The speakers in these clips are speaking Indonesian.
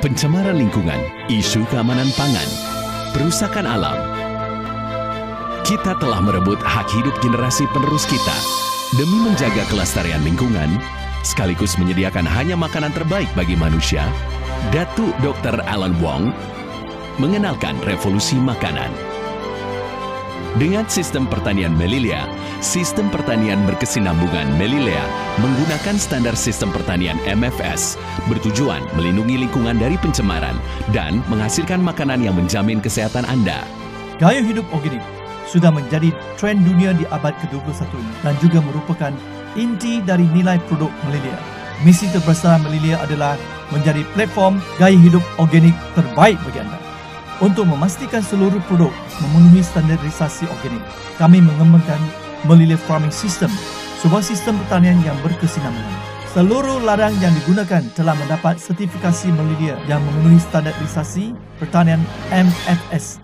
pencemaran lingkungan, isu keamanan pangan, perusakan alam. Kita telah merebut hak hidup generasi penerus kita demi menjaga kelestarian lingkungan, sekaligus menyediakan hanya makanan terbaik bagi manusia. Datuk Dr. Alan Wong mengenalkan revolusi makanan. Dengan sistem pertanian Melilea, sistem pertanian berkesinambungan Melilea menggunakan standar sistem pertanian MFS, bertujuan melindungi lingkungan dari pencemaran dan menghasilkan makanan yang menjamin kesehatan Anda. Gaya hidup organik sudah menjadi tren dunia di abad ke-21 ini dan juga merupakan inti dari nilai produk Melilea. Misi terbesar Melilea adalah menjadi platform gaya hidup organik terbaik bagi anda. Untuk memastikan seluruh produk memenuhi standarisasi organik, kami mengembangkan Melilea Farming System, sebuah sistem pertanian yang berkesinambungan. Seluruh ladang yang digunakan telah mendapat sertifikasi Melilea yang memenuhi standarisasi pertanian MFS.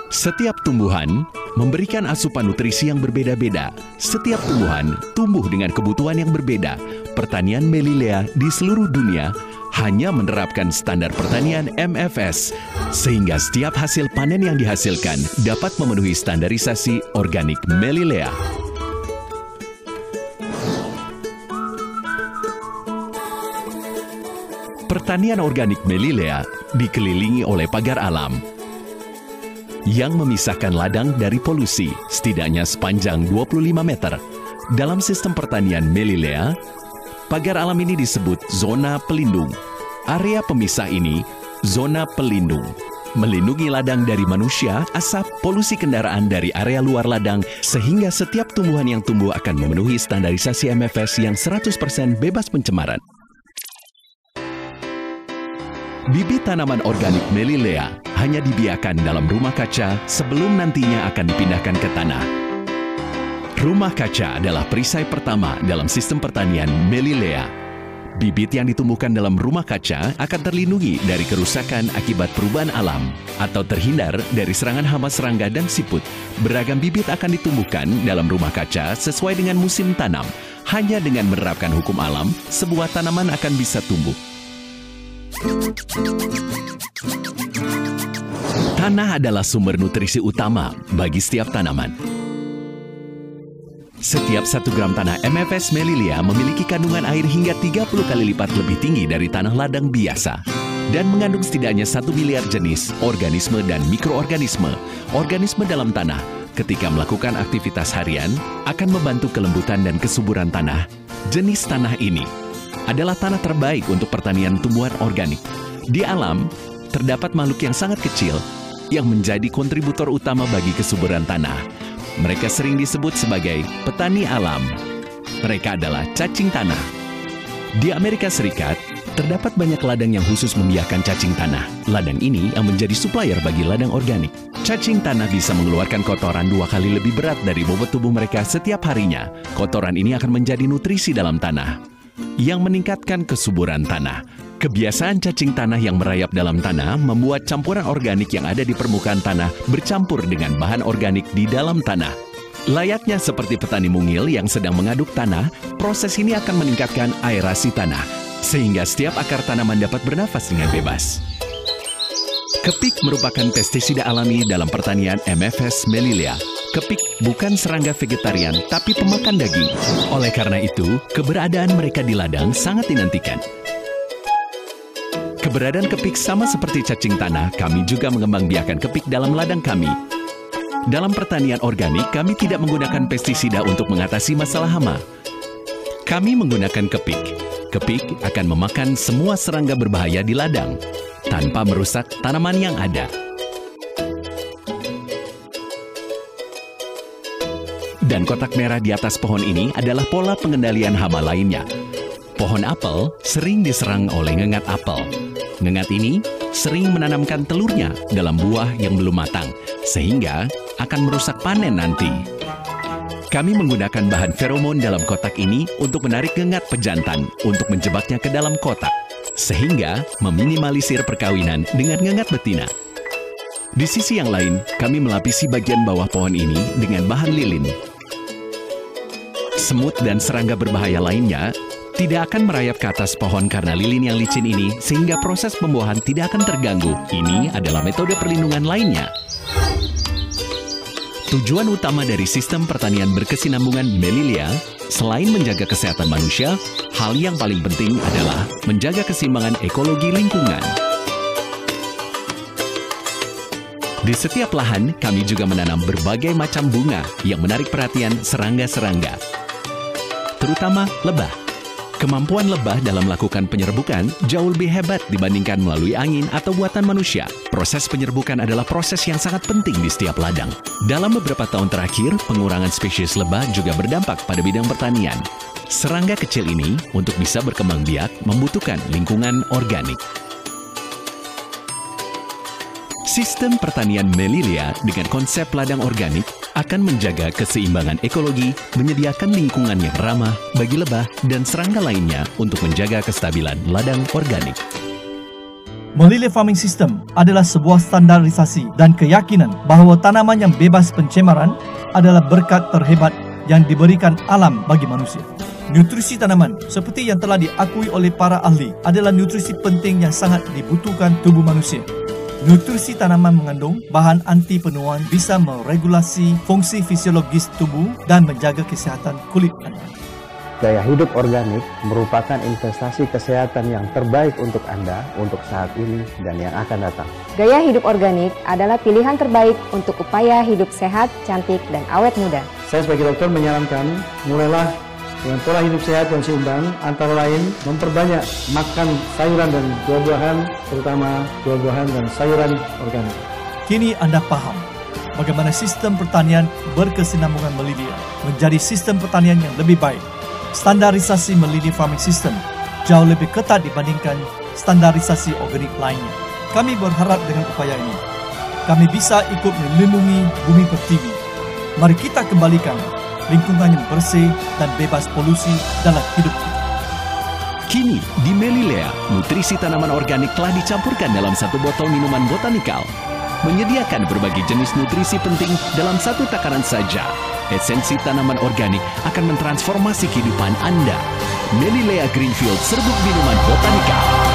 Setiap tumbuhan memberikan asupan nutrisi yang berbeda-beda. Setiap tumbuhan tumbuh dengan kebutuhan yang berbeda. Pertanian Melilea di seluruh dunia hanya menerapkan standar pertanian MFS, sehingga setiap hasil panen yang dihasilkan dapat memenuhi standarisasi organik Melilea. Pertanian organik Melilea dikelilingi oleh pagar alam yang memisahkan ladang dari polusi setidaknya sepanjang 25 meter. Dalam sistem pertanian Melilea, pagar alam ini disebut zona pelindung. Area pemisah ini, zona pelindung, melindungi ladang dari manusia, asap, polusi kendaraan dari area luar ladang, sehingga setiap tumbuhan yang tumbuh akan memenuhi standarisasi MFS yang 100% bebas pencemaran. Bibit tanaman organik Melilea hanya dibiarkan dalam rumah kaca sebelum nantinya akan dipindahkan ke tanah. Rumah kaca adalah perisai pertama dalam sistem pertanian Melilea. Bibit yang ditumbuhkan dalam rumah kaca akan terlindungi dari kerusakan akibat perubahan alam atau terhindar dari serangan hama serangga dan siput. Beragam bibit akan ditumbuhkan dalam rumah kaca sesuai dengan musim tanam. Hanya dengan menerapkan hukum alam, sebuah tanaman akan bisa tumbuh. Tanah adalah sumber nutrisi utama bagi setiap tanaman. Setiap 1 gram tanah MFS Melilea memiliki kandungan air hingga 30 kali lipat lebih tinggi dari tanah ladang biasa dan mengandung setidaknya 1 miliar jenis organisme dan mikroorganisme. Organisme dalam tanah ketika melakukan aktivitas harian akan membantu kelembutan dan kesuburan tanah. Jenis tanah ini adalah tanah terbaik untuk pertanian tumbuhan organik. Di alam, terdapat makhluk yang sangat kecil yang menjadi kontributor utama bagi kesuburan tanah. Mereka sering disebut sebagai petani alam. Mereka adalah cacing tanah. Di Amerika Serikat, terdapat banyak ladang yang khusus membiarkan cacing tanah. Ladang ini yang menjadi supplier bagi ladang organik. Cacing tanah bisa mengeluarkan kotoran 2 kali lebih berat dari bobot tubuh mereka setiap harinya. Kotoran ini akan menjadi nutrisi dalam tanah yang meningkatkan kesuburan tanah. Kebiasaan cacing tanah yang merayap dalam tanah membuat campuran organik yang ada di permukaan tanah bercampur dengan bahan organik di dalam tanah. Layaknya seperti petani mungil yang sedang mengaduk tanah, proses ini akan meningkatkan aerasi tanah, sehingga setiap akar tanaman dapat bernafas dengan bebas. Kepik merupakan pestisida alami dalam pertanian MFS Melilea. Kepik bukan serangga vegetarian, tapi pemakan daging. Oleh karena itu, keberadaan mereka di ladang sangat dinantikan. Keberadaan kepik sama seperti cacing tanah, kami juga mengembangbiakkan kepik dalam ladang kami. Dalam pertanian organik, kami tidak menggunakan pestisida untuk mengatasi masalah hama. Kami menggunakan kepik. Kepik akan memakan semua serangga berbahaya di ladang, tanpa merusak tanaman yang ada. Dan kotak merah di atas pohon ini adalah pola pengendalian hama lainnya. Pohon apel sering diserang oleh ngengat apel. Ngengat ini sering menanamkan telurnya dalam buah yang belum matang, sehingga akan merusak panen nanti. Kami menggunakan bahan feromon dalam kotak ini untuk menarik ngengat pejantan untuk menjebaknya ke dalam kotak, sehingga meminimalisir perkawinan dengan ngengat betina. Di sisi yang lain, kami melapisi bagian bawah pohon ini dengan bahan lilin. Semut dan serangga berbahaya lainnya tidak akan merayap ke atas pohon karena lilin yang licin ini, sehingga proses pembuahan tidak akan terganggu. Ini adalah metode perlindungan lainnya. Tujuan utama dari sistem pertanian berkesinambungan Melilia, selain menjaga kesehatan manusia, hal yang paling penting adalah menjaga keseimbangan ekologi lingkungan. Di setiap lahan, kami juga menanam berbagai macam bunga yang menarik perhatian serangga-serangga, terutama lebah. Kemampuan lebah dalam melakukan penyerbukan jauh lebih hebat dibandingkan melalui angin atau buatan manusia. Proses penyerbukan adalah proses yang sangat penting di setiap ladang. Dalam beberapa tahun terakhir, pengurangan spesies lebah juga berdampak pada bidang pertanian. Serangga kecil ini, untuk bisa berkembang biak, membutuhkan lingkungan organik. Sistem pertanian Melilia dengan konsep ladang organik akan menjaga keseimbangan ekologi, menyediakan lingkungan yang ramah bagi lebah dan serangga lainnya untuk menjaga kestabilan ladang organik. Melilia Farming System adalah sebuah standarisasi dan keyakinan bahawa tanaman yang bebas pencemaran adalah berkat terhebat yang diberikan alam bagi manusia. Nutrisi tanaman, seperti yang telah diakui oleh para ahli, adalah nutrisi penting yang sangat dibutuhkan tubuh manusia. Nutrisi tanaman mengandung bahan anti penuaan, bisa meregulasi fungsi fisiologis tubuh dan menjaga kesihatan kulit anda. Gaya hidup organik merupakan investasi kesehatan yang terbaik untuk Anda untuk saat ini dan yang akan datang. Gaya hidup organik adalah pilihan terbaik untuk upaya hidup sehat, cantik, dan awet muda. Saya sebagai dokter menyarankan, mulailah dengan pola hidup sehat dan seimbang, antara lain memperbanyak makan sayuran dan buah-buahan, terutama buah-buahan dan sayuran organik. Kini anda paham bagaimana sistem pertanian berkesinambungan Melilia menjadi sistem pertanian yang lebih baik. Standarisasi Melilia Farming System jauh lebih ketat dibandingkan standarisasi organik lainnya. Kami berharap dengan upaya ini, kami bisa ikut melindungi bumi pertiwi. Mari kita kembalikan lingkungan yang bersih dan bebas polusi dalam hidup kita. Kini, di Melilia, nutrisi tanaman organik telah dicampurkan dalam satu botol minuman botanikal, menyediakan berbagai jenis nutrisi penting dalam satu takaran saja. Esensi tanaman organik akan mentransformasi kehidupan Anda. Melilia Greenfield Serbuk Minuman Botanikal.